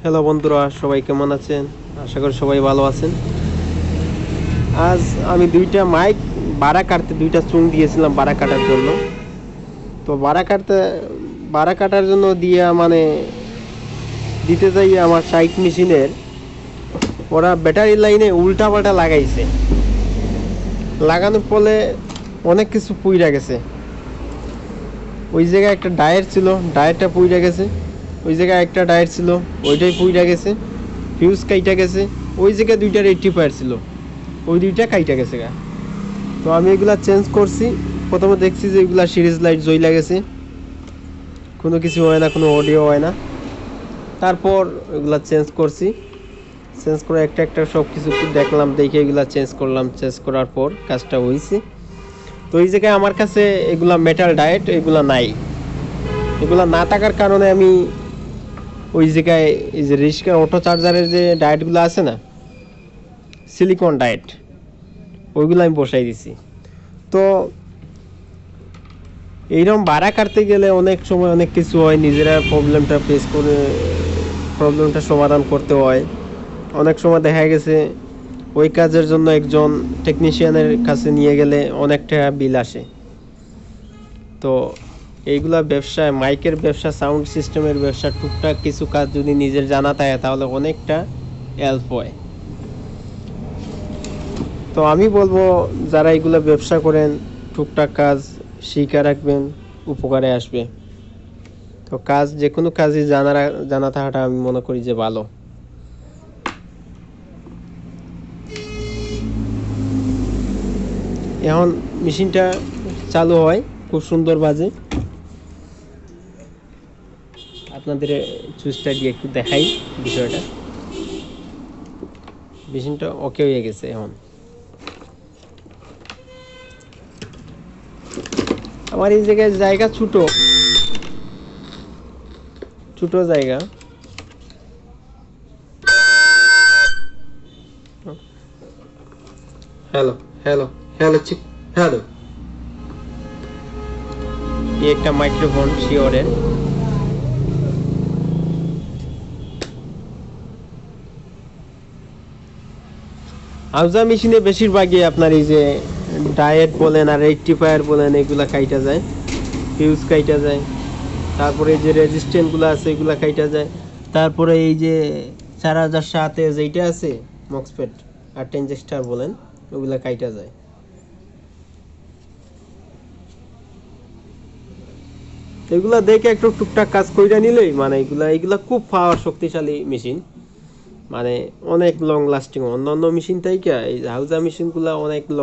Hello বন্ধুরা, সবাই কেমন আছেন? আশা করি সবাই ভালো আছেন। আজ আমি দুইটা মাইক বাড়া কাটতে দুইটা চুং দিয়েছিলাম বাড়া কাটার জন্য। তো বাড়া কাটার জন্য দিয়ে মানে দিতে যাই আমার সাইক মেশিনের ওরা ব্যাটারি লাইনে উল্টা পাল্টা লাগাইছে। লাগানোর ফলে অনেক কিছু পুইরা গেছে। ওই জায়গায় একটা ডায়ের ছিল, ডায়েরটা পুইরা গেছে। ওই জায়গায় একটা ডায়ের ছিল, ওইটাই পুইরা গেছে। ফিউজ কাইটা গেছে। ওই জায়গায় দুইটা রেক্টিফায়ার ছিল, ওই দুইটা কাইটা গেছে গা। তো আমি এগুলা চেঞ্জ করছি। প্রথমে দেখছি যে এগুলা সিরিজ লাইট জ্বলা গেছে, কোনো কিছু হয় না, কোনো অডিও হয় না। তারপর এগুলা চেঞ্জ করছি, চেঞ্জ করে একটা একটা সব কিছু দেখলাম, দেখে এগুলা চেঞ্জ করলাম। চেঞ্জ করার পর কাজটা হয়েছে। তো এই জায়গায় আমার কাছে এগুলা মেটাল ডায়েট এগুলা নাই। এগুলা না থাকার কারণে আমি ওই জায়গায় এই যে রিস্কার অটো চার্জারের যে ডায়েটগুলো আছে না, সিলিকন ডায়েট, ওইগুলো আমি বসাই দিছি। তো এইরকম ভাড়া কাটতে গেলে অনেক সময় অনেক কিছু হয়, নিজেরা প্রবলেমটা ফেস করে প্রবলেমটা সমাধান করতে হয়। অনেক সময় দেখা গেছে ওই কাজের জন্য একজন টেকনিশিয়ানের কাছে নিয়ে গেলে অনেকটা বিল আসে। তো এইগুলা ব্যবসায়, মাইকের ব্যবসা, সাউন্ড সিস্টেমের ব্যবসা, টুকটাক কিছু কাজ যদি নিজের জানা থাকে তাহলে অনেকটা হেল্প হয়। তো আমি বলবো যারা এগুলো ব্যবসা করেন টুকটাক কাজ শিখে রাখবেন, উপকারে আসবে। তো কাজ যে কোনো কাজই জানা থাকাটা আমি মনে করি যে ভালো। এখন মেশিনটা চালু হয়, খুব সুন্দর বাজে। আপনাদের সুইচটা দিয়ে একটু দেখাই বিষয়টা। মেশিনটা ওকে হয়ে গেছে। এখন আমার এই জায়গায় জায়গা ছোট ছোট জায়গা। হ্যালো হ্যালো হ্যালো চিক হ্যালো। এই একটা মাইক্রোফোন শিওরের। আউজা মেশিনে বেশিরভাগই আপনার এই যে ডায়েট বলেন আর রেক্টিফায়ার বলেন, এগুলা কাইটা যায়, ফিউজ কাইটা যায়। তারপরে এই যে রেজিস্ট্যান্টগুলো আছে এগুলা কাইটা যায়। তারপরে এই যে 4007 যেইটা আছে মক্সপেট আর ট্রানজিস্টার বলেন, ওগুলা কাইটা যায়। এগুলা দেখে একটু টুকটাক কাজ কইরা নিলেই মানে এগুলা খুব পাওয়ার শক্তিশালী মেশিন, মানে অনেক লং লাস্টিং। অন্যান্য মেশিন থেকে এই হাউজা মেশিনগুলো অনেক